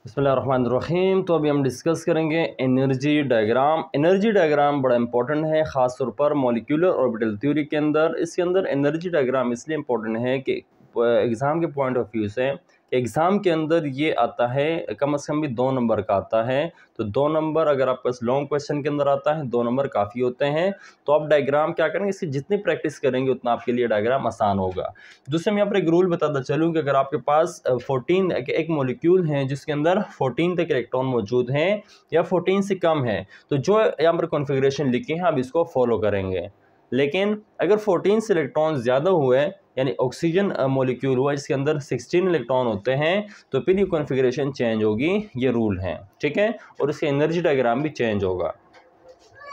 बिस्मिल्लाहिर्रहमानिर्रहीम। तो अभी हम डिस्कस करेंगे एनर्जी डायग्राम। एनर्जी डायग्राम बड़ा इंपॉर्टेंट है, ख़ास तौर पर मॉलिक्यूलर ऑर्बिटल थ्योरी के अंदर। इसके अंदर एनर्जी डायग्राम इसलिए इंपॉर्टेंट है कि एग्ज़ाम के पॉइंट ऑफ व्यू से एग्ज़ाम के अंदर ये आता है, कम से कम भी 2 नंबर का आता है। तो 2 नंबर अगर आपके पास लॉन्ग क्वेश्चन के अंदर आता है, 2 नंबर काफ़ी होते हैं। तो आप डायग्राम क्या करेंगे, इसकी जितनी प्रैक्टिस करेंगे उतना आपके लिए डायग्राम आसान होगा। दूसरे मैं यहाँ पर एक रूल बताता चलूँ कि अगर आपके पास 14 एक मॉलिक्यूल है जिसके अंदर 14 तक इलेक्ट्रॉन मौजूद हैं या 14 से कम है, तो जो यहाँ पर कॉन्फ़िगरेशन लिखी है आप इसको फॉलो करेंगे। लेकिन अगर 14 से इलेक्ट्रॉन ज़्यादा हुए, यानी ऑक्सीजन मॉलिक्यूल हुआ जिसके अंदर 16 इलेक्ट्रॉन होते हैं, तो फिर ये कॉन्फ़िगरेशन चेंज होगी। ये रूल है, ठीक है। और इसके एनर्जी डायग्राम भी चेंज होगा।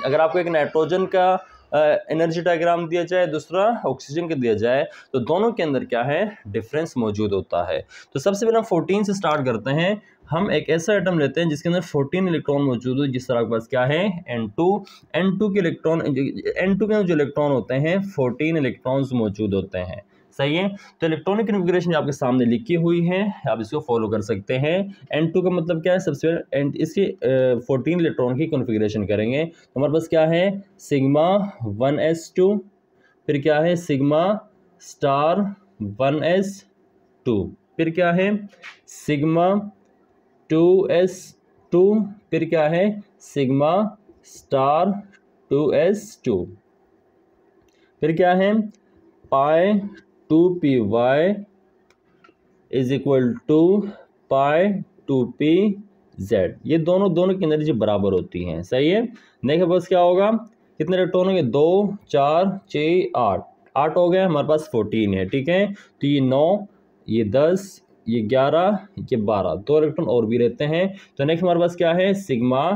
अगर आपको एक नाइट्रोजन का एनर्जी डायग्राम दिया जाए, दूसरा ऑक्सीजन का दिया जाए, तो दोनों के अंदर क्या है, डिफरेंस मौजूद होता है। तो सबसे पहले हम 14 से स्टार्ट करते हैं। हम एक ऐसा आइटम लेते हैं जिसके अंदर 14 इलेक्ट्रॉन मौजूद हो, जिस तरह के पास क्या है N2 के इलेक्ट्रॉन, N2 के अंदर जो इलेक्ट्रॉन होते हैं 14 इलेक्ट्रॉन्स मौजूद होते हैं, सही है। तो इलेक्ट्रॉनिक कॉन्फ़िगरेशन आपके सामने लिखी हुई है, आप इसको फॉलो कर सकते हैं। N2 का मतलब क्या है, सबसे पहले इसकी 14 इलेक्ट्रॉन की कॉन्फ़िगरेशन करेंगे। तो हमारे पास क्या है, सिग्मा 1s2, फिर क्या है सिग्मा स्टार 1s2, फिर क्या है सिग्मा 2s2, फिर क्या है सिग्मा स्टार 2s2, फिर क्या है pi 2py is equal to pi 2pz। ये दोनों की एनर्जी बराबर होती हैं, सही है। देखिए बस क्या होगा, कितने इलेक्ट्रॉन होंगे, 2 4 6 8 हो गए, हमारे पास 14 है, ठीक है। तो ये 9, ये 10, ये 11, ये 12, 2 इलेक्ट्रॉन और भी रहते हैं। तो नेक्स्ट हमारे पास क्या है सिग्मा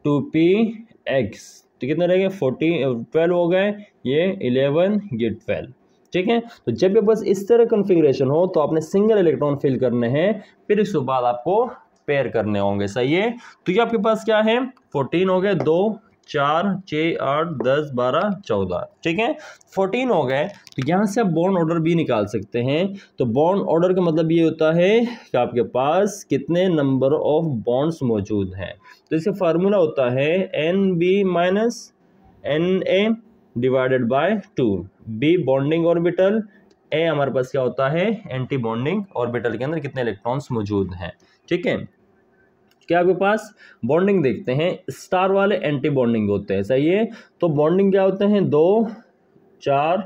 2px, तो कितने रह गए 12 हो गए, ये 11, ये 12, ठीक है। तो जब भी बस इस तरह कॉन्फ़िगरेशन हो तो आपने सिंगल इलेक्ट्रॉन फिल करने हैं, फिर इसके बाद आपको पेयर करने होंगे, सही है। तो ये आपके पास क्या है 14 हो गए, 2 4 6 8 10 12 14, ठीक है, 14 हो गए। तो यहाँ से आप बॉन्ड ऑर्डर भी निकाल सकते हैं। तो बॉन्ड ऑर्डर का मतलब ये होता है कि आपके पास कितने नंबर ऑफ बॉन्ड्स मौजूद हैं। तो इसका फार्मूला होता है NB minus NA divided by 2। B bonding orbital, a हमारे पास क्या होता है एंटी बॉन्डिंग ऑर्बिटल के अंदर कितने इलेक्ट्रॉन्स मौजूद हैं, ठीक है। क्या आपके पास बॉन्डिंग देखते हैं, स्टार वाले एंटी बॉन्डिंग होते हैं, सही है। तो बॉन्डिंग क्या होते हैं 2 4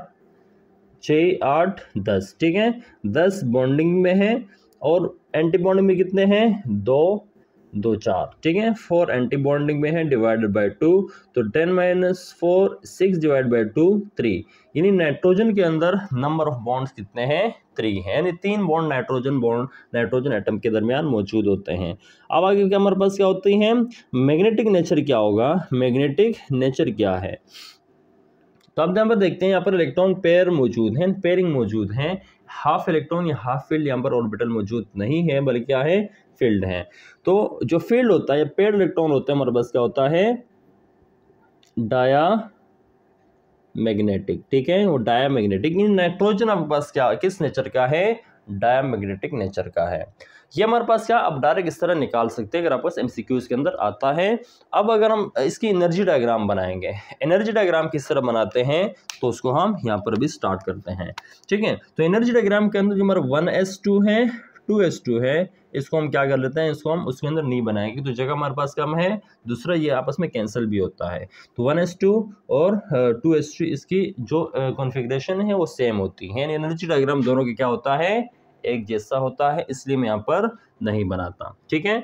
6 8 10, ठीक है। 10 बॉन्डिंग में है और एंटी बॉन्डिंग में कितने हैं 2 2 4, ठीक है। 4 एंटी बॉन्डिंग में है डिवाइडेड बाय 2, तो 10 माइनस 4 6 डिवाइड बाय 2 3, यानी नाइट्रोजन के अंदर नंबर ऑफ बॉन्ड्स कितने हैं 3 हैं, यानी 3 बॉन्ड नाइट्रोजन एटम के दरमियान मौजूद होते हैं। अब आगे क्या हमारे पास क्या होती हैं, मैग्नेटिक नेचर क्या होगा, मैग्नेटिक नेचर क्या है। तो आप यहाँ पर देखते हैं, यहाँ पर इलेक्ट्रॉन पेयर मौजूद हैं, पेयरिंग मौजूद हैं। हाफ इलेक्ट्रॉन या हाफ फील्ड यहाँ पर ऑर्बिटल मौजूद नहीं है, बल्कि क्या है फील्ड है। तो जो फील्ड होता है या पेयर्ड इलेक्ट्रॉन होता है, हमारे पास क्या होता है डाया मैग्नेटिक, ठीक है, वो डाया मैग्नेटिक। नाइट्रोजन आपके पास क्या किस नेचर का है, डाया मैग्नेटिक नेचर का है। ये हमारे पास क्या अब डायरेक्ट इस तरह निकाल सकते हैं अगर आपके पास एमसीक्यूज के अंदर आता है। अब अगर हम इसकी एनर्जी डायग्राम बनाएंगे, एनर्जी डायग्राम किस तरह बनाते हैं, तो उसको हम यहाँ पर भी स्टार्ट करते हैं, ठीक है। तो एनर्जी डायग्राम के अंदर जो हमारा 1s2 है 2s2 है, इसको हम क्या कर लेते हैं, इसको हम उसके अंदर नहीं बनाएंगे, तो जगह हमारे पास कम है। दूसरा ये आपस में कैंसिल भी होता है, तो 1s2 और 2s2 इसकी जो कॉन्फ़िगरेशन है वो सेम होती है, यानी एनर्जी डायग्राम दोनों की क्या होता है एक जैसा होता है, इसलिए मैं यहाँ पर नहीं बनाता, ठीक है।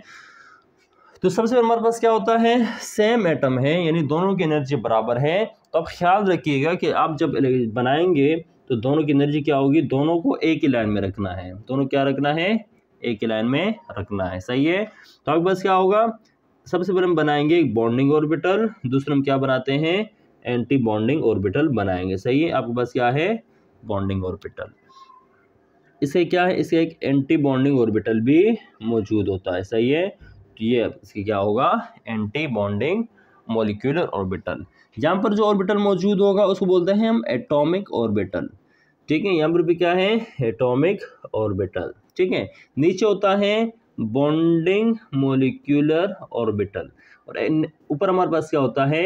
तो सबसे पहले हमारे पास क्या होता है सेम एटम है, यानी दोनों की एनर्जी बराबर है। तो अब ख्याल रखिएगा कि आप जब बनाएंगे तो दोनों की एनर्जी क्या होगी, दोनों को एक ही लाइन में रखना है, दोनों क्या रखना है एक ही लाइन में रखना है, सही है। तो आपके पास क्या होगा, सबसे पहले हम बनाएंगे एक बॉन्डिंग ऑर्बिटल, दूसरा हम क्या बनाते हैं एंटी बॉन्डिंग ऑर्बिटल बनाएंगे, सही है। आपके पास क्या है बॉन्डिंग ऑर्बिटल, इसे क्या है इसे एक एंटी बॉन्डिंग ऑर्बिटल भी मौजूद होता है, सही है। तो ये इसकी क्या होगा एंटी बॉन्डिंग मॉलिक्यूलर ऑर्बिटल। यहाँ पर जो ऑर्बिटल मौजूद होगा उसको बोलते हैं हम एटॉमिक ऑर्बिटल, ठीक है। यहाँ पर भी क्या है एटॉमिक ऑर्बिटल, ठीक है। नीचे होता है बॉन्डिंग मोलिक्यूलर ऑर्बिटल, और ऊपर हमारे पास क्या होता है,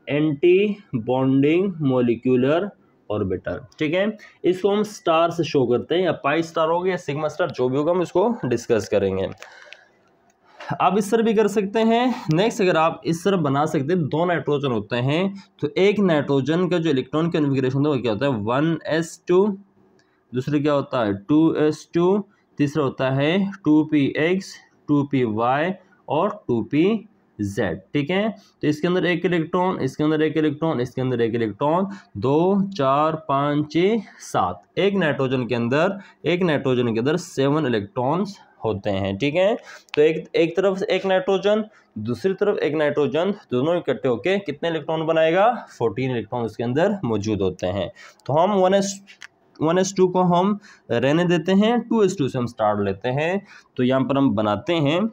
एंटी बॉन्डिंग मोलिक्यूलर ऑर्बिटल। ठीक है, इसको हम स्टार से शो करते हैं, या पाई स्टार होगा या सिग्मा स्टार, जो भी होगा हम इसको डिस्कस करेंगे। आप इस तरह भी कर सकते हैं। नेक्स्ट, अगर आप इस तरह बना सकते हैं, दो नाइट्रोजन होते हैं, तो एक नाइट्रोजन का जो इलेक्ट्रॉन कन्फिग्रेशन होता है वो क्या होता है, 1s2, दूसरे क्या होता है 2s2, तीसरा होता है 2px, 2py और 2pz। ठीक है, तो इसके अंदर एक इलेक्ट्रॉन, इसके अंदर एक इलेक्ट्रॉन, इसके अंदर एक इलेक्ट्रॉन, 2 4 5 6 7, एक नाइट्रोजन के अंदर 7 इलेक्ट्रॉन्स होते हैं। ठीक है, तो एक तरफ एक नाइट्रोजन, दूसरी तरफ एक नाइट्रोजन, दोनों इकट्ठे होके कितने इलेक्ट्रॉन बनाएगा, 14 इलेक्ट्रॉन उसके अंदर मौजूद होते हैं। तो हम 1s2 को हम रहने देते हैं, 2s2 से हम स्टार्ट लेते हैं। तो यहाँ पर हम बनाते हैं,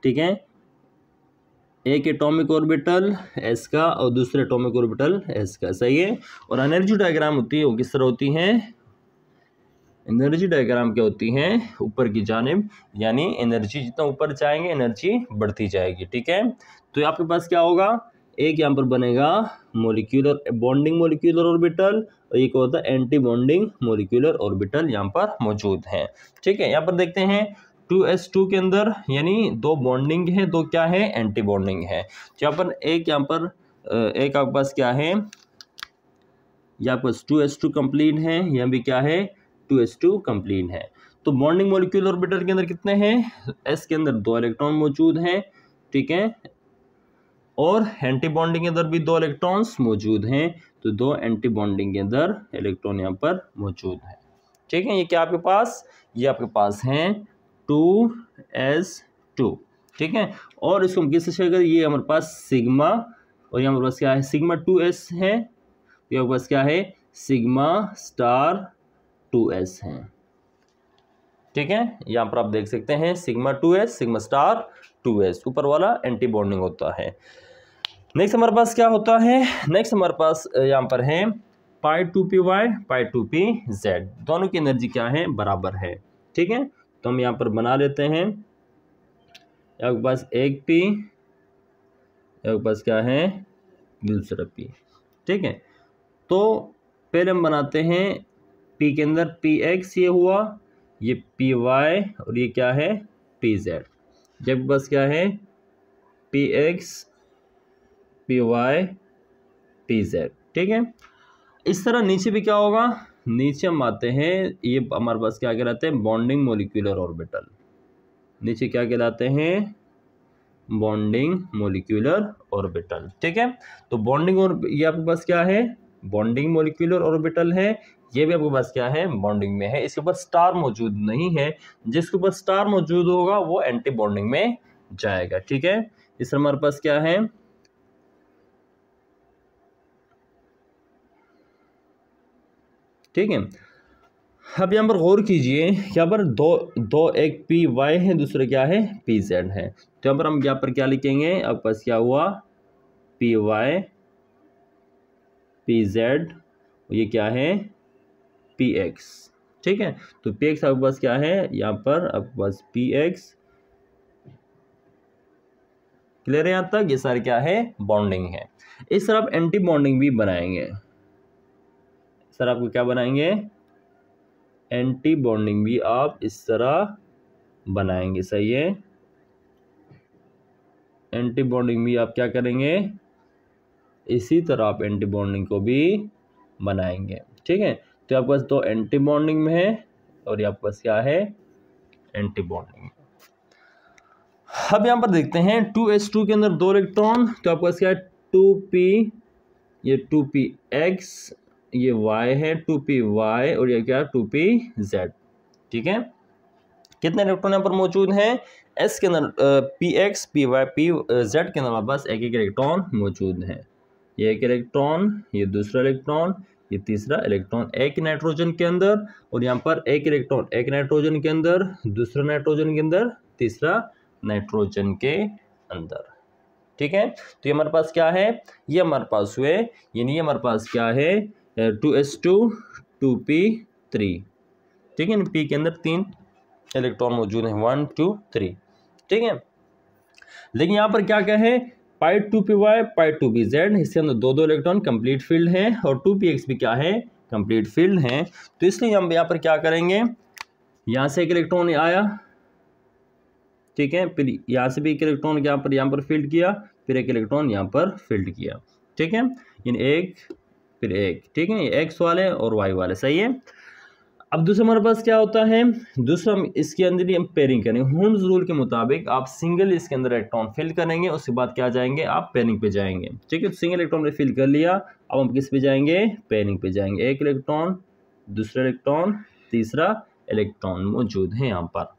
ठीक है, एक एटॉमिक ऑर्बिटल s का और दूसरे एटॉमिक ऑर्बिटल s का, सही है। और एनर्जी डायग्राम होती है वो किस तरह होती है, एनर्जी डायग्राम क्या होती है, ऊपर की जानिब, यानी एनर्जी जितना ऊपर जाएंगे एनर्जी बढ़ती जाएगी। ठीक है, तो आपके पास क्या होगा, एक यहाँ पर बनेगा मोलिक्यूलर बॉन्डिंग मोलिक्यूलर ऑर्बिटल, और एक होता है एंटी बॉन्डिंग मोलिक्यूलर ऑर्बिटल यहाँ पर मौजूद है। ठीक है, यहाँ पर देखते हैं 2s2 के अंदर यानी दो बॉन्डिंग है, दो क्या है, एंटी बॉन्डिंग है। यहाँ पर एक आपके पास क्या है, यहाँ पर 2s2 कंप्लीट है, यहाँ भी क्या है 2s2 कंप्लीट है। तो बॉन्डिंग मॉलिक्यूलर ऑर्बिटल के अंदर कितने हैं, s के अंदर 2 इलेक्ट्रॉन मौजूद हैं। ठीक है, और एंटी बॉन्डिंग के अंदर भी 2 इलेक्ट्रॉन्स मौजूद हैं, तो 2 एंटी बॉन्डिंग के अंदर इलेक्ट्रॉन यहाँ पर मौजूद है। ठीक है, ये क्या आपके पास, ये आपके पास हैं 2s2। ठीक है, और इसको हम किससे शेयर करें, ये हमारे पास सिग्मा, और ये हमारे पास क्या है सिग्मा 2s है, ये हमारे पास क्या है सिग्मा स्टार 2s है। ठीक है, यहाँ पर आप देख सकते हैं sigma 2s, sigma star 2s, ऊपर वाला एंटी बॉन्डिंग होता है। नेक्स्ट हमारे पास क्या होता है, नेक्स्ट हमारे पास यहाँ पर है पाई 2py, पाई 2pz, दोनों की एनर्जी क्या है, बराबर है। ठीक है, तो हम यहाँ पर बना लेते हैं, आपके पास एक p, आपके पास क्या है दूसरा p। ठीक है, तो पहले हम बनाते हैं p के अंदर px, ये हुआ, ये py, और ये क्या है pz। जब बस क्या है px, py, pz। ठीक है, इस तरह नीचे भी क्या होगा, नीचे हम आते हैं, ये हमारे पास क्या कहलाते हैं, बॉन्डिंग मोलिक्यूलर ऑर्बिटल। नीचे क्या कहलाते हैं, बॉन्डिंग मोलिक्यूलर ऑर्बिटल। ठीक है, तो बॉन्डिंग, और ये आपके पास क्या है, बॉन्डिंग मोलिक्यूलर ऑर्बिटल है, ये भी आपके पास क्या है बॉन्डिंग में है। इसके ऊपर स्टार मौजूद नहीं है, जिसके ऊपर स्टार मौजूद होगा वो एंटी बॉन्डिंग में जाएगा। ठीक है, इस हमारे पास क्या है, ठीक है। अब यहाँ पर गौर कीजिए, यहाँ पर दो एक पी वाई है, दूसरा क्या है पी जेड है। तो यहाँ पर हम यहाँ पर क्या लिखेंगे, आपके पास क्या हुआ पी वाई पी जेड, ये क्या है पी एक्स। ठीक है, तो पी एक्स आपके पास क्या है, यहाँ पर आपके पास पी एक्स। क्लियर है यहाँ तक, ये सारे क्या है बॉन्डिंग है। इस तरह आप एंटी बॉन्डिंग भी बनाएंगे, सर आपको क्या बनाएंगे, एंटी बॉन्डिंग भी आप इस तरह बनाएंगे। सही है, एंटी बॉन्डिंग भी आप क्या करेंगे, इसी तरह आप एंटी बॉन्डिंग को भी बनाएंगे। ठीक है, तो आपके पास दो एंटी बॉन्डिंग में है, और ये आपके पास क्या है एंटी बॉन्डिंग। अब यहाँ पर देखते हैं 2s2 के अंदर 2 इलेक्ट्रॉन, तो आपके पास क्या है 2p, ये 2px, ये y है 2py, और ये क्या है 2pz। ठीक है, कितने इलेक्ट्रॉन यहाँ पर मौजूद हैं, s के अंदर px, py, pz के अंदर हमारे पास एक एक इलेक्ट्रॉन मौजूद है। ये एक इलेक्ट्रॉन, ये दूसरा इलेक्ट्रॉन, ये तीसरा इलेक्ट्रॉन, एक नाइट्रोजन के अंदर, और यहाँ पर एक इलेक्ट्रॉन एक नाइट्रोजन के अंदर, दूसरा नाइट्रोजन के अंदर, तीसरा नाइट्रोजन के अंदर। ठीक है, तो ये हमारे पास क्या है, ये हमारे पास हुए, यानी ये हमारे पास क्या है 2s2 2p3। ठीक है, p के अंदर 3 इलेक्ट्रॉन मौजूद हैं, 1 2 3, ठीक है। लेकिन यहाँ पर क्या क्या है, पाई 2py पाई 2pz, इसके अंदर दो इलेक्ट्रॉन कंप्लीट फील्ड है और 2px भी क्या है, कंप्लीट फील्ड है। तो इसलिए हम यहाँ पर क्या करेंगे, यहाँ से एक इलेक्ट्रॉन आया, ठीक है, फिर यहाँ से भी एक इलेक्ट्रॉन यहाँ पर फील्ड किया, फिर एक इलेक्ट्रॉन यहाँ पर फील्ड किया, ठीक है, यानी एक फिर एक, ठीक है, ये x वाले और y वाले, सही है। अब दूसरा हमारे पास क्या होता है, दूसरा हम इसके अंदर ही हम पेयरिंग करेंगे। हुम्स रूल के मुताबिक आप सिंगल इसके अंदर इलेक्ट्रॉन फिल करेंगे, उसके बाद क्या जाएंगे, आप पेयरिंग पे जाएंगे, ठीक है। सिंगल इलेक्ट्रॉन ने फिल कर लिया, अब हम किस पे जाएंगे, पेयरिंग पे जाएंगे। एक इलेक्ट्रॉन, दूसरा इलेक्ट्रॉन, तीसरा इलेक्ट्रॉन मौजूद है यहाँ पर।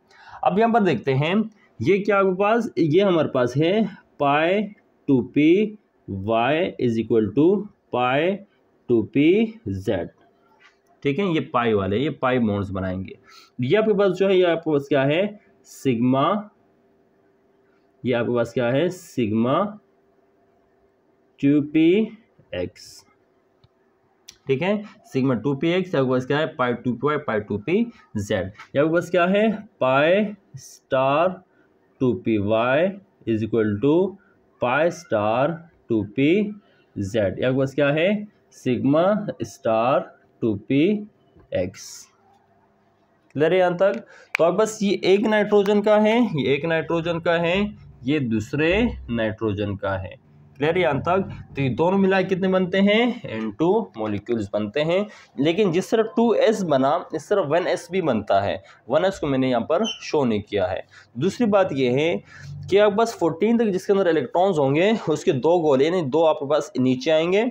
अब यहाँ पर देखते हैं ये क्या आपके पास, ये हमारे पास है pi 2py is equal to pi 2pz, ठीक है, ये पाई वाले, ये पाई बॉन्ड्स बनाएंगे। ये आपके पास जो है, ये आपके पास क्या है, सिग्मा, ये आपके पास क्या है, सिग्मा 2px, ठीक है, सिग्मा 2px, आपके पास क्या है, पाई 2py पाई 2pz, ये आपके पास क्या है, pi star 2py is equal to pi star 2pz, ये आपके पास क्या है, सिग्मा स्टार 2px। क्लियर है यहाँ तक। तो अब बस ये एक नाइट्रोजन का है, ये एक नाइट्रोजन का है, ये दूसरे नाइट्रोजन का है। क्लियर है यहाँ तक। तो ये दोनों मिला कितने बनते हैं, N2 मॉलिक्यूल्स बनते हैं। लेकिन जिस तरह 2s बना, इस तरह 1s भी बनता है। 1s को मैंने यहाँ पर शो नहीं किया है। दूसरी बात ये है कि आप बस 14 तक जिसके अंदर इलेक्ट्रॉन्स होंगे, उसके दो गोले यानी दो आपके पास नीचे आएंगे,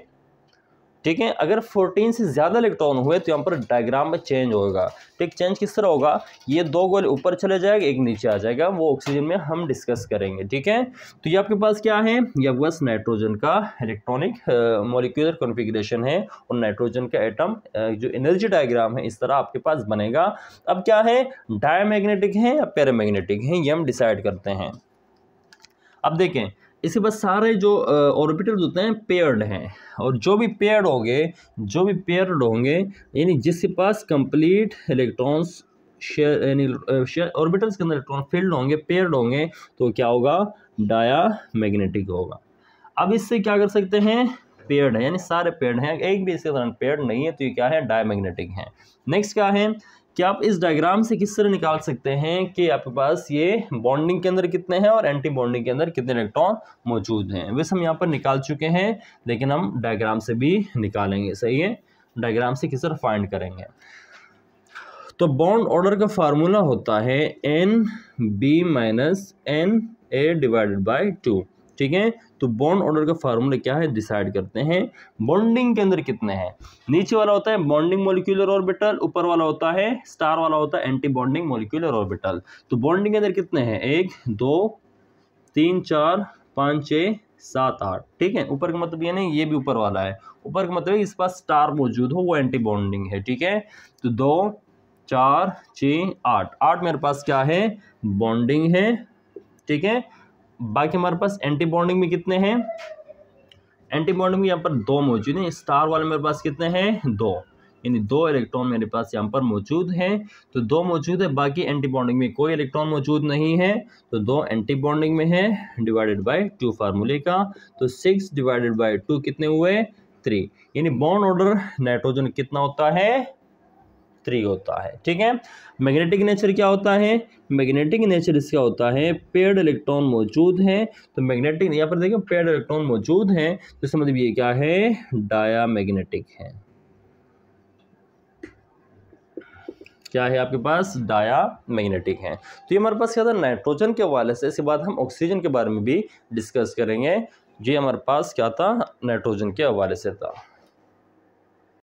ठीक है। अगर 14 से ज़्यादा इलेक्ट्रॉन हुए तो यहाँ पर डायग्राम में चेंज होगा, ठीक। चेंज किस तरह होगा, ये दो गोले ऊपर चले जाएगा, एक नीचे आ जाएगा, वो ऑक्सीजन में हम डिस्कस करेंगे, ठीक है। तो ये आपके पास क्या है, ये आपके पास नाइट्रोजन का इलेक्ट्रॉनिक मॉलिक्यूलर कॉन्फ़िगरेशन है और नाइट्रोजन का एटम जो एनर्जी डायग्राम है इस तरह आपके पास बनेगा। अब क्या है, डायमैग्नेटिक है या पैरामैग्नेटिक है, ये हम डिसाइड करते हैं। अब देखें, इसके पास सारे जो ऑर्बिटल्स होते हैं पेयर्ड हैं, और जो भी पेयर्ड होंगे यानी जिसके पास कंप्लीट इलेक्ट्रॉन्स शेयर यानी ऑर्बिटल्स के अंदर इलेक्ट्रॉन फील्ड होंगे, पेयर्ड होंगे, तो क्या होगा, डायमैग्नेटिक होगा। अब इससे क्या कर सकते हैं, पेयर्ड है यानी सारे पेयर्ड हैं, एक भी इसके दौरान पेयर्ड नहीं है, तो ये क्या है, डायमैग्नेटिक है। नेक्स्ट क्या है कि आप इस डायग्राम से किस तरह निकाल सकते हैं कि आपके पास ये बॉन्डिंग के अंदर कितने हैं और एंटी बॉन्डिंग के अंदर कितने इलेक्ट्रॉन मौजूद हैं। वैसे हम यहाँ पर निकाल चुके हैं, लेकिन हम डायग्राम से भी निकालेंगे, सही है। डायग्राम से किस तरह फाइंड करेंगे, तो बॉन्ड ऑर्डर का फार्मूला होता है NB minus NA divided by 2, ठीक है। तो बॉन्ड ऑर्डर का फार्मूला क्या है, डिसाइड करते हैं। बॉन्डिंग के अंदर कितने हैं, नीचे वाला होता है बॉन्डिंग मॉलिक्यूलर ऑर्बिटल, ऊपर वाला होता है स्टार वाला होता है एंटी बॉन्डिंग मॉलिक्यूलर ऑर्बिटल। तो बॉन्डिंग के अंदर कितने हैं, 1 2 3 4 5 6 7 8, ठीक है। ऊपर का मतलब ये नहीं, ये भी ऊपर वाला है, ऊपर का मतलब इस पास स्टार मौजूद हो, वो एंटी बॉन्डिंग है, ठीक है। तो 2 4 6 8 मेरे पास क्या है, बॉन्डिंग है, ठीक है। बाकी हमारे पास एंटी बॉन्डिंग में कितने हैं, एंटी बॉन्डिंग में यहाँ पर 2 मौजूद हैं। स्टार वाले मेरे पास कितने हैं, 2, यानी 2 इलेक्ट्रॉन मेरे पास यहाँ पर मौजूद हैं, तो 2 मौजूद है। बाकी एंटी बॉन्डिंग में कोई इलेक्ट्रॉन मौजूद नहीं है, तो 2 एंटी बॉन्डिंग में है, डिवाइडेड बाय 2 फार्मूले का। तो 6 डिवाइडेड बाय 2 कितने हुए, 3, यानी बॉन्ड ऑर्डर नाइट्रोजन कितना होता है, 3 होता है, ठीक है। मैग्नेटिक नेचर क्या होता है, मैग्नेटिक नेचर इसका होता है पेयर्ड इलेक्ट्रॉन मौजूद है, तो मैग्नेटिक यहाँ पर देखिए पेयर्ड इलेक्ट्रॉन मौजूद है, तो इसका मतलब ये क्या है, डायमैग्नेटिक है। क्या है आपके पास, डायमैग्नेटिक है। तो ये हमारे पास क्या था, नाइट्रोजन के हवाले से। इसके बाद हम ऑक्सीजन के बारे में भी डिस्कस करेंगे। ये हमारे पास क्या था, नाइट्रोजन के हवाले से था।